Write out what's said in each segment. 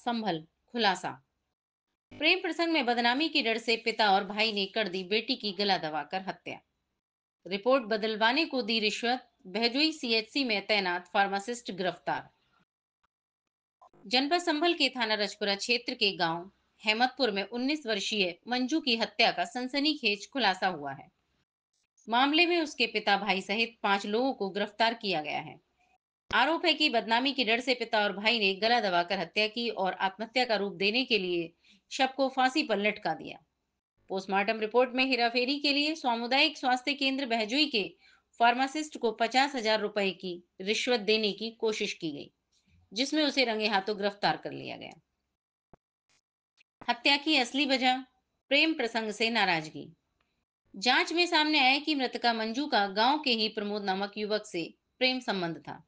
संभल खुलासा। प्रेम प्रसंग में बदनामी की डर से पिता और भाई ने कर दी बेटी की गला दबाकर हत्या। रिपोर्ट बदलवाने को दी रिश्वत, बहजोई सीएचसी में तैनात फार्मासिस्ट गिरफ्तार। जनपद संभल के थाना रजपुरा क्षेत्र के गांव हेमतपुर में 19 वर्षीय मंजू की हत्या का सनसनीखेज खुलासा हुआ है। मामले में उसके पिता, भाई सहित 5 लोगों को गिरफ्तार किया गया है। आरोप है कि बदनामी की डर से पिता और भाई ने गला दबाकर हत्या की और आत्महत्या का रूप देने के लिए शव को फांसी पर लटका दिया। पोस्टमार्टम रिपोर्ट में हेराफेरी के लिए सामुदायिक स्वास्थ्य केंद्र बहजोई के फार्मासिस्ट को 50,000 रुपए की रिश्वत देने की कोशिश की गई, जिसमें उसे रंगे हाथों गिरफ्तार कर लिया गया। हत्या की असली वजह, प्रेम प्रसंग से नाराजगी। जांच में सामने आया कि मृतका मंजू का गांव के ही प्रमोद नामक युवक से प्रेम संबंध था।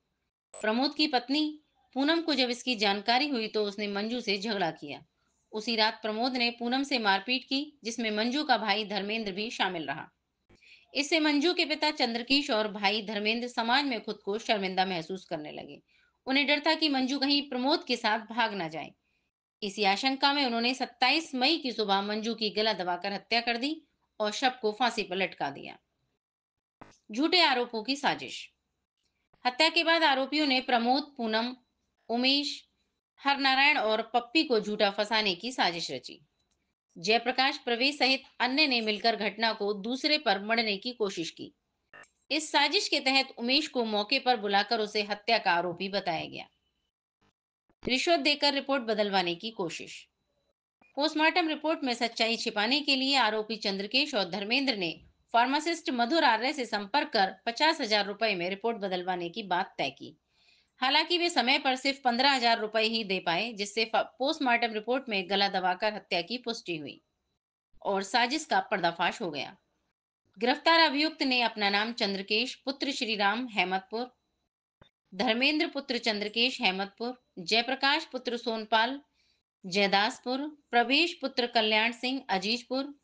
प्रमोद की पत्नी पूनम को जब इसकी जानकारी हुई तो उसने मंजू से झगड़ा किया। उसी रात प्रमोद ने पूनम से मारपीट की, जिसमें मंजू का भाई धर्मेंद्र भी शामिल रहा। इससे मंजू के पिता चंद्रकीश और भाई धर्मेंद्र समाज में खुद को शर्मिंदा महसूस करने लगे। उन्हें डर था कि मंजू कहीं प्रमोद के साथ भाग ना जाए। इसी आशंका में उन्होंने 27 मई की सुबह मंजू की गला दबाकर हत्या कर दी और शव को फांसी पर लटका दिया। झूठे आरोपों की साजिश। हत्या के बाद आरोपियों ने प्रमोद, पूनम, उमेश, हरनारायण और पप्पी को झूठा फंसाने की साजिश रची। जयप्रकाश, प्रवेश सहित अन्य ने मिलकर घटना को दूसरे पर मढ़ने की कोशिश की। इस साजिश के तहत उमेश को मौके पर बुलाकर उसे हत्या का आरोपी बताया गया। रिश्वत देकर रिपोर्ट बदलवाने की कोशिश। पोस्टमार्टम रिपोर्ट में सच्चाई छिपाने के लिए आरोपी चंद्रकेश और धर्मेंद्र ने फार्मासिस्ट मधुर आर्य से संपर्क कर 50,000 रुपए में रिपोर्ट बदलवाने की बात तय की। हालांकि वे समय पर सिर्फ 15,000 रुपए ही दे पाए, जिससे पोस्टमार्टम रिपोर्ट में गला दबाकर हत्या की पुष्टि हुई और साजिश का पर्दाफाश हो गया। गिरफ्तार अभियुक्त ने अपना नाम चंद्रकेश पुत्र श्रीराम हेमतपुर, धर्मेंद्र पुत्र चंद्रकेश हेमतपुर, जयप्रकाश पुत्र सोनपाल जयदासपुर, प्रवेश पुत्र कल्याण सिंह अजीजपुर,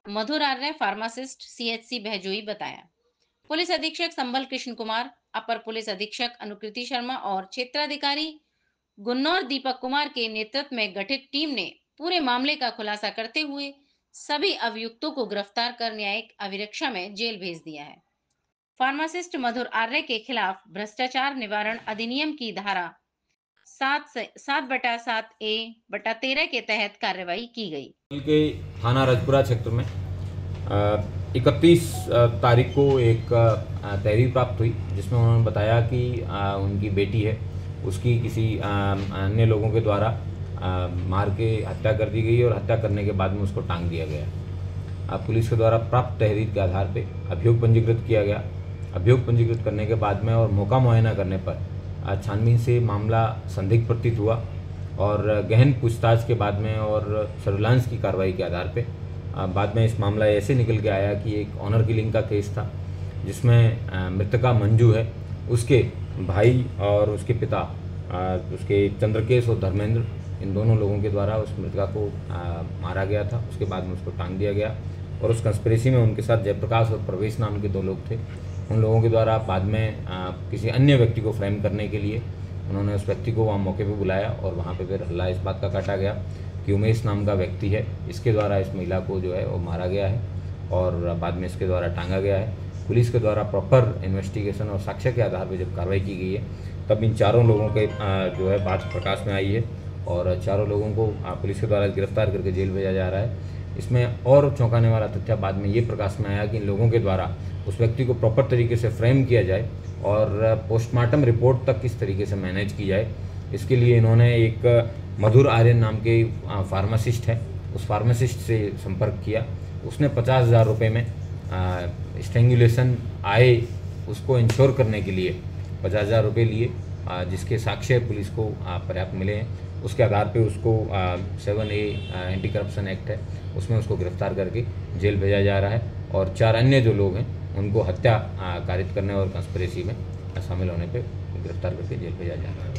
मधुर आर्य फार्मासिस्ट सीएचसी बहजोई बताया। पुलिस अधीक्षक संभल कृष्ण कुमार, अपर पुलिस अधीक्षक अनुकृति शर्मा और क्षेत्राधिकारी गुन्नौर दीपक कुमार के नेतृत्व में गठित टीम ने पूरे मामले का खुलासा करते हुए सभी अभियुक्तों को गिरफ्तार कर न्यायिक अभिरक्षा में जेल भेज दिया है। फार्मासिस्ट मधुर आर्य के खिलाफ भ्रष्टाचार निवारण अधिनियम की धारा 7/7A/13 के तहत कार्रवाई की गई। के थाना रजपुरा क्षेत्र में 31 तारीख को एक तहरीर प्राप्त हुई, जिसमें उन्होंने बताया कि उनकी बेटी है, उसकी किसी अन्य लोगों के द्वारा मार के हत्या कर दी गई और हत्या करने के बाद में उसको टांग दिया गया। पुलिस के द्वारा प्राप्त तहरीर के आधार पर अभियोग पंजीकृत किया गया। अभियोग पंजीकृत करने के बाद में और मौका मुआयना करने पर छानबीन से मामला संदिग्ध प्रतीत हुआ और गहन पूछताछ के बाद में और सर्विलांस की कार्रवाई के आधार पे बाद में इस मामला ऐसे निकल के आया कि एक ऑनर किलिंग का केस था, जिसमें मृतका मंजू है, उसके भाई और उसके पिता उसके चंद्रकेश और धर्मेंद्र, इन दोनों लोगों के द्वारा उस मृतका को मारा गया था। उसके बाद में उसको टांग दिया गया और उस कंस्पिरेसी में उनके साथ जयप्रकाश और प्रवेश नाम के 2 लोग थे। उन लोगों के द्वारा बाद में किसी अन्य व्यक्ति को फ्रेम करने के लिए उन्होंने उस व्यक्ति को वहाँ मौके पे बुलाया और वहाँ पे फिर हल्ला इस बात का काटा गया कि उमेश नाम का व्यक्ति है, इसके द्वारा इस महिला को जो है वो मारा गया है और बाद में इसके द्वारा टांगा गया है। पुलिस के द्वारा प्रॉपर इन्वेस्टिगेशन और साक्ष्य के आधार पर जब कार्रवाई की गई है, तब इन चारों लोगों के जो है बात प्रकाश में आई है और चारों लोगों को पुलिस के द्वारा गिरफ्तार करके जेल भेजा जा रहा है। इसमें और चौंकाने वाला तथ्य बाद में ये प्रकाश में आया कि इन लोगों के द्वारा उस व्यक्ति को प्रॉपर तरीके से फ्रेम किया जाए और पोस्टमार्टम रिपोर्ट तक किस तरीके से मैनेज की जाए, इसके लिए इन्होंने एक मधुर आर्यन नाम के फार्मासिस्ट है, उस फार्मासिस्ट से संपर्क किया। उसने 50,000 रुपये में स्ट्रेंगुलेशन आए उसको इंश्योर करने के लिए 50,000 रुपये लिए, जिसके साक्ष्य पुलिस को पर्याप्त मिले हैं। उसके आधार पे उसको 7A एंटी करप्शन एक्ट है, उसमें उसको गिरफ्तार करके जेल भेजा जा रहा है और 4 अन्य जो लोग हैं उनको हत्या कारित करने और कंस्पिरेसी में शामिल होने पे गिरफ्तार करके जेल भेजा जा रहा है।